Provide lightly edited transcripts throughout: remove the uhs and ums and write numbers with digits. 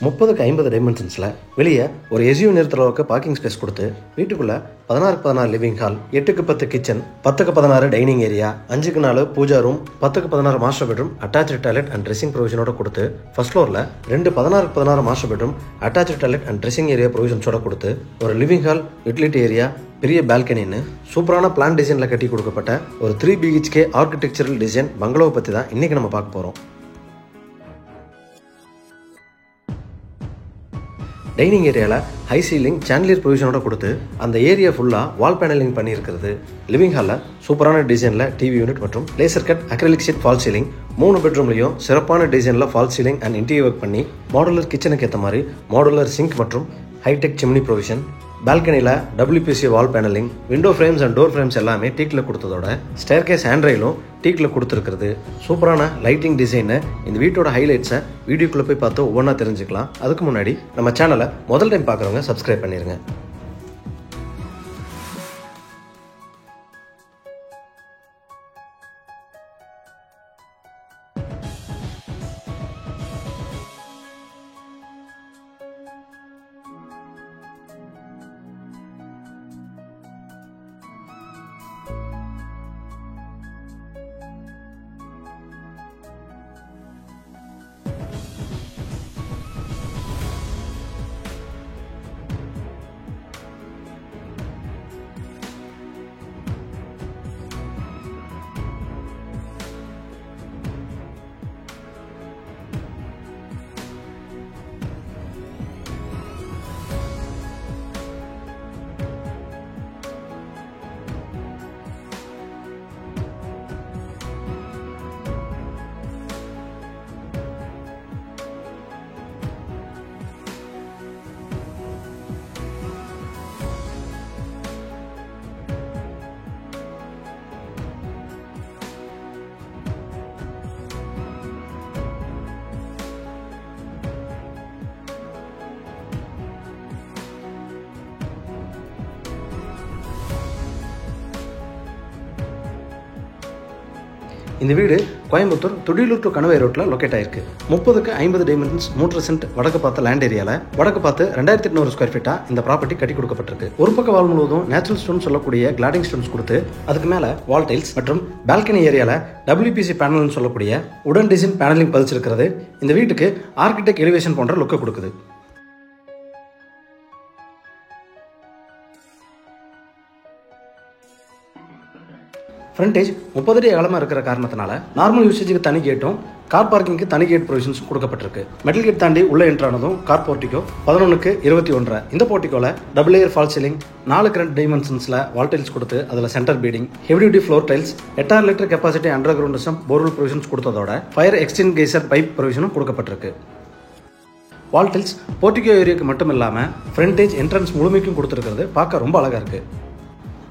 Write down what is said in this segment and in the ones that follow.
30க்கு 50 டைமென்ஷன்ஸில் வெளியே ஒரு எஸ்யூ நிறுத்துற அளவுக்கு பார்க்கிங் ஸ்பேஸ் கொடுத்து வீட்டுக்குள்ளே 16க்கு 16 லிவிங் ஹால், 8க்கு 10 கிச்சன், 10க்கு 16 டைனிங் ஏரியா, 5க்கு 4 பூஜா ரூம், 10க்கு 16 master bedroom, attach toilet and dressing ப்ரொவிஷனோட கொடுத்து ஃபர்ஸ்ட் ஃப்ளோரில் 16க்கு 16 master bedroom, attach toilet and dressing area ப்ரொவிஷன்ஸோட கொடுத்து ஒரு லிவிங் ஹால், யூட்டிலிட்டி ஏரியா, பெரிய பால்கனின்னு சூப்பரான பிளான் டிசைனில் கட்டி கொடுக்கப்பட்ட ஒரு 3 BHK ஆர்கிடெக்சரல் டிசைன் பங்களாவை பற்றி தான் இன்றைக்கி நம்ம பார்க்க போகிறோம். டைனிங் ஏரியாவில் ஹை சீலிங் சாண்டிலியர் ப்ரொவிஷனோட கொடுத்து அந்த ஏரியா ஃபுல்லாக வால் பேனலிங் பண்ணியிருக்கிறது. லிவிங் ஹாலில் சூப்பரான டிசைனில் டிவி யூனிட் மற்றும் laser cut acrylic sheet fall ceiling, 3 பெட்ரூம்லையும் சிறப்பான டிசைனில் fall ceiling and interior work பண்ணி மாடுலர் கிச்சனுக்கு ஏற்ற மாதிரி மாடுலர் சிங்க் மற்றும் ஹைடெக் சிம்னி ப்ரொவிஷன், பால்கனியில் WPC wall panelling, window frames and door frames எல்லாமே டீக்கில் கொடுத்ததோட ஸ்டேர்கேஸ் ஹேண்ட்ரைலும் டீக்கில் கொடுத்துருக்கிறது. சூப்பரான லைட்டிங் டிசைனை இந்த வீட்டோட ஹைலைட்ஸை வீடியோக்குள்ளே போய் பார்த்து ஒவ்வொன்றா தெரிஞ்சுக்கலாம். அதுக்கு முன்னாடி நம்ம சேனலை முதல் டைம் பார்க்குறவங்க சப்ஸ்கிரைப் பண்ணிடுங்க. இந்த வீடு கோயம்புத்தூர் துடியலூர் டு கணவாய் ரோட்டில் லொக்கேட் ஆயிருக்கு. 30க்கு 50 டைமென்ஷன்ஸ் 3 சென்ட் வடக்கு பார்த்த லேண்ட் ஏரியாவில் வடக்கு பார்த்து 2800 ஸ்கொயர் ஃபீட்டாக இந்த ப்ராப்பர்ட்டி கட்டி கொடுக்கப்பட்டிருக்கு. ஒரு பக்க வால் முழுவதும் நேச்சுரல் ஸ்டோன் சொல்லக்கூடிய கிளாடிங் ஸ்டோன்ஸ் கொடுத்து அதுக்கு மேலே வால் டைல்ஸ் மற்றும் பால்கனி ஏரியாவில் WPC பேனல்னு சொல்லக்கூடிய உடன் டிசைன் பேனலிங் பதிச்சிருக்கிறது இந்த வீட்டுக்கு ஆர்கிடெக்ட் எலிவேஷன் போன்ற லுக்கை கொடுக்குது. ஃப்ரண்டேஜ் 30 அடி அகலமாக இருக்கிற காரணத்தினால நார்மல் யூசேஜுக்கு தனி கேட்டும் கார் பார்க்கிங்க்கு தனி கேட் ப்ரொவிஷன்ஸ் கொடுக்கப்பட்டிருக்கு. மெட்டல் கேட் தாண்டி உள்ள என்ட்ரானதும் கார் போர்ட்டிகோ 11க்கு 21. இந்த போர்ட்டிகோவில் டபுள் லேயர் ஃபால் சீலிங், 4க்கு 2 டைமென்ஷன்ஸில் வால் டைல்ஸ் கொடுத்து அதில் centre beading, heavy duty floor tiles, 8000 litre capacity under ground system borewell provisions கொடுத்ததோட ஃபயர் எக்ஸ்டிங்கைசர் பைப் ப்ரொவிஷனும் கொடுக்கப்பட்டிருக்கு. வால் டைல்ஸ் போர்ட்டிகோ ஏரியாவுக்கு மட்டும் இல்லாமல் ஃப்ரண்டேஜ் என்ட்ரன்ஸ் முழுமைக்கும் கொடுத்துருக்கிறது பார்க்க ரொம்ப அழகாக இருக்குது.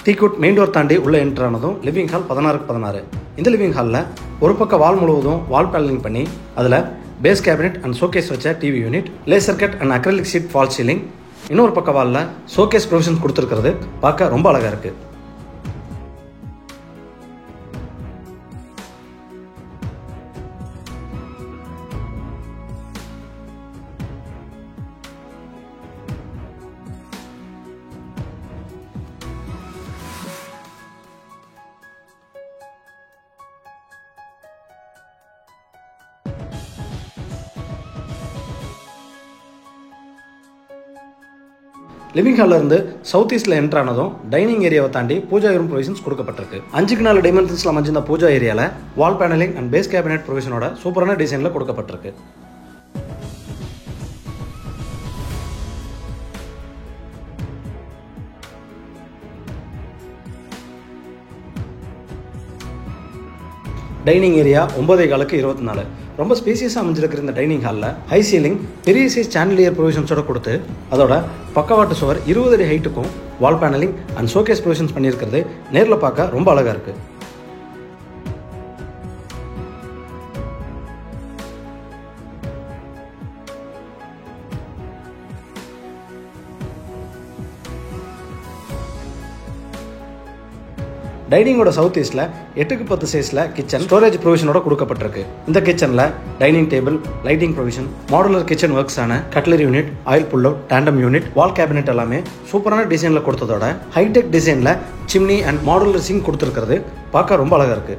டீக்குட் மெயின் டோர் தாண்டி உள்ள என்ட்ரானதும் லிவிங் ஹால் 16க்கு 16. இந்த லிவிங் ஹாலில் ஒரு பக்கம் வால் முழுவதும் வால் பேனலிங் பண்ணி அதில் பேஸ் கேபினெட் அண்ட் ஷோகேஸ் வச்ச TV unit, laser cut and acrylic sheet fall ceiling, இன்னொரு பக்க வாலில் ஷோகேஸ் ப்ரொவிஷன்ஸ் கொடுத்துருக்கிறது பார்க்க ரொம்ப அழகாக இருக்குது. லிவிங் ஹாலில் இருந்து சவுத் ஈஸ்டில் என்ட்ரானதும் டைனிங் ஏரியாவை தாண்டி பூஜா ரூம் ப்ரொவிஷன்ஸ் கொடுக்கப்பட்டிருக்கு. 5க்கு 4 டைமென்ஷன்ஸில் அமைஞ்சிருந்த பூஜா ஏரியாவில் wall panelling and base cabinet ப்ரொவிஷனோட சூப்பரான டிசைனில் கொடுக்கப்பட்டிருக்கு. டைனிங் ஏரியா 9.4க்கு 24. ரொம்ப ஸ்பேசியஸாக அமைஞ்சிருக்கிற இந்த டைனிங் ஹாலில் ஹை சீலிங், பெரிய சைஸ் சாண்டிலியர் ப்ரொவிஷன்ஸோட கொடுத்து அதோட பக்கவாட்டு சுவர் 20 அடி ஹைட்டுக்கும் wall panelling and showcase provisions பண்ணியிருக்கிறது நேரில் பார்க்க ரொம்ப அழகாக இருக்குது. டைனிங்கோட சவுத் ஈஸ்ட்ல 8x10 சைஸ்ல கிச்சன் ஸ்டோரேஜ் ப்ரொவிஷனோட கொடுக்கப்பட்டிருக்கு. இந்த கிச்சன்ல dining table, lighting provision, modular kitchen works ஆன cutlery unit, oil pull out, tandem unit, wall cabinet எல்லாமே சூப்பரான டிசைன்ல கொடுத்ததோட ஹைடெக் டிசைன்ல சிம்னி அண்ட் மாடுலர் சிங்க் கொடுத்துருக்கிறது பார்க்க ரொம்ப அழகா இருக்கு.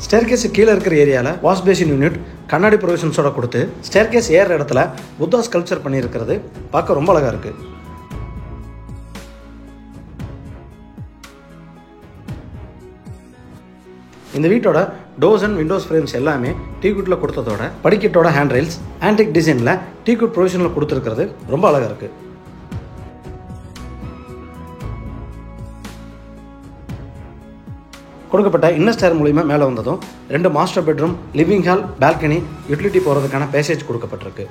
ஸ்டேர்கேஸ் கீழே இருக்கிற ஏரியாவில் வாஷ் பேசின் யூனிட் கண்ணாடி ப்ரொவிஷன்ஸோட கொடுத்து ஸ்டேர்கேஸ் ஏற இடத்துல புத்தா ஸ்கல்ப்சர் பண்ணியிருக்கிறது பார்க்க ரொம்ப அழகா இருக்கு. இந்த வீட்டோட டோர்ஸ் அண்ட் விண்டோஸ் ஃப்ரேம்ஸ் எல்லாமே டீக்குட்ல கொடுத்ததோட படிக்கட்டோட ஹேண்ட் ரெயில்ஸ் ஆன்டிக் டிசைன்ல டீக்குட் ப்ரொவிஷன்ல கொடுத்துருக்கிறது ரொம்ப அழகா இருக்கு. கொடுக்கப்பட்ட இன்னர் ஸ்டேர் மூலியமா மேலே வந்ததும் 2 master bedroom, living hall, balcony, utility போறதுக்கான பேசேஜ் கொடுக்கப்பட்டிருக்கு.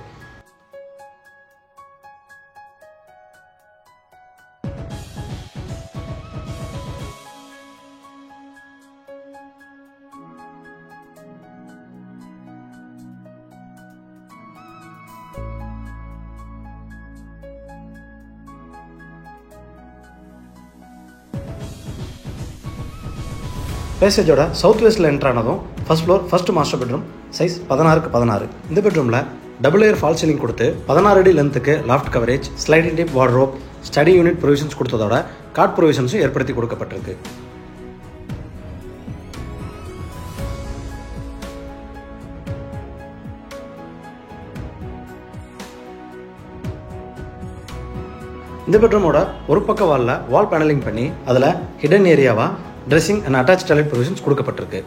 பேசேஜோட சவுத் வெஸ்ட்ல என்டர் ஆனதும் first floor first master bedroom, size 16x16. இந்த பெட்ரூம்ல டபுள் லேயர் ஃபால் சீலிங் கொடுத்து 16 அடி லென்த்துக்கு loft coverage, sliding dip wardrobe, study unit provisions கொடுத்ததோட காட் ப்ரொவிஷன்ஸும் ஏற்படுத்தி கொடுக்கப்பட்டிருக்கு. இந்த பெட்ரூமோட ஒரு பக்க வால்ல வால் பேனலிங் பண்ணி அதுல ஹிடன் ஏரியாவா dressing and attach toilet provisions கொடுக்கப்பட்டிருக்கு.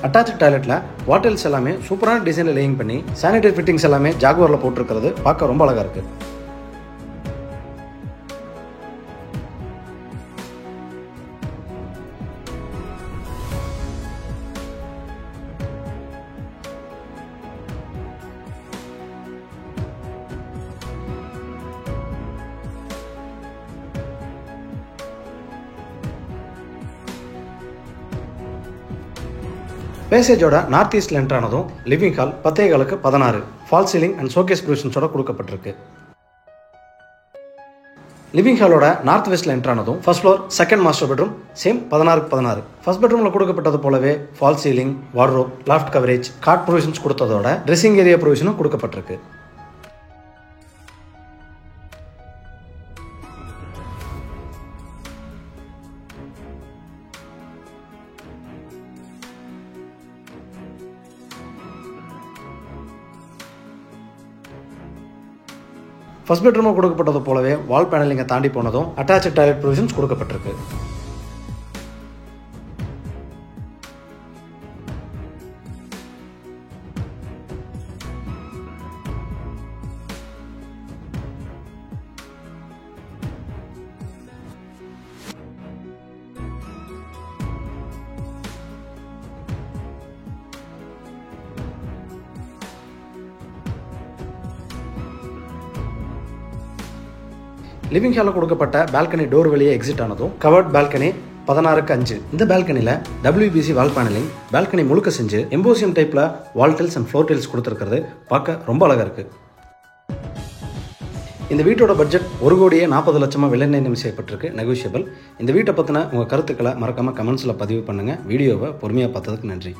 அட்டாச் டாய்லெட்ல வாட்டல்ஸ் எல்லாமே சூப்பரான டிசைன்ல லேயிங் பண்ணி சானிடரி ஃபிட்டிங்ஸ் எல்லாமே ஜாகுவார்ல போட்டிருக்கிறது பார்க்க ரொம்ப அழகா இருக்கு. பேசேஜோட நார்த் ஈஸ்ட்ல என்டர் ஆனதும் living hall 10x16 fall ceiling and showcase ப்ரொவிஷன்ஸோட கொடுக்கப்பட்டிருக்கு. லிவிங் ஹாலோட நார்த் வெஸ்ட்ல என்டர் ஆனதும் first floor second master bedroom, same 16x16. First பெட்ரூம்ல கொடுக்கப்பட்டது போலவே fall ceiling, wardrobe, loft coverage, cot provisions கொடுத்ததோட ட்ரெஸ்ஸிங் ஏரியா ப்ரொவிஷனும் கொடுக்கப்பட்டிருக்கு. ஃபர்ஸ்ட் பெட்ரூமில் கொடுக்கப்பட்டது போலவே வால் பேனலிங்கை தாண்டி போனதும் அட்டாச் டாய்லெட் ப்ரொவிஷன்ஸ் கொடுக்கப்பட்டிருக்கு. லிவிங் ஹாலில் கொடுக்கப்பட்ட பால்கனி டோர் வழியே எக்ஸிட் ஆனதும் கவர்ட் பால்கனி 16x5. இந்த பால்கனியில் WBC வால் பேனலிங் பால்கனி முழுக்க செஞ்சு எம்போசியம் டைப்ல வால் டைல்ஸ் அண்ட் ஃப்ளோர் டைல்ஸ் கொடுத்துருக்கிறது பார்க்க ரொம்ப அழகா இருக்கு. இந்த வீட்டோட பட்ஜெட் 1,40,00,000 விலை நிர்ணயம் செய்யப்பட்டிருக்கு, நெகோஷியபிள். இந்த வீட்டை பற்றின உங்கள் கருத்துக்களை மறக்காமல் கமெண்ட்ஸில் பதிவு பண்ணுங்கள். வீடியோவை பொறுமையாக பார்த்ததுக்கு நன்றி.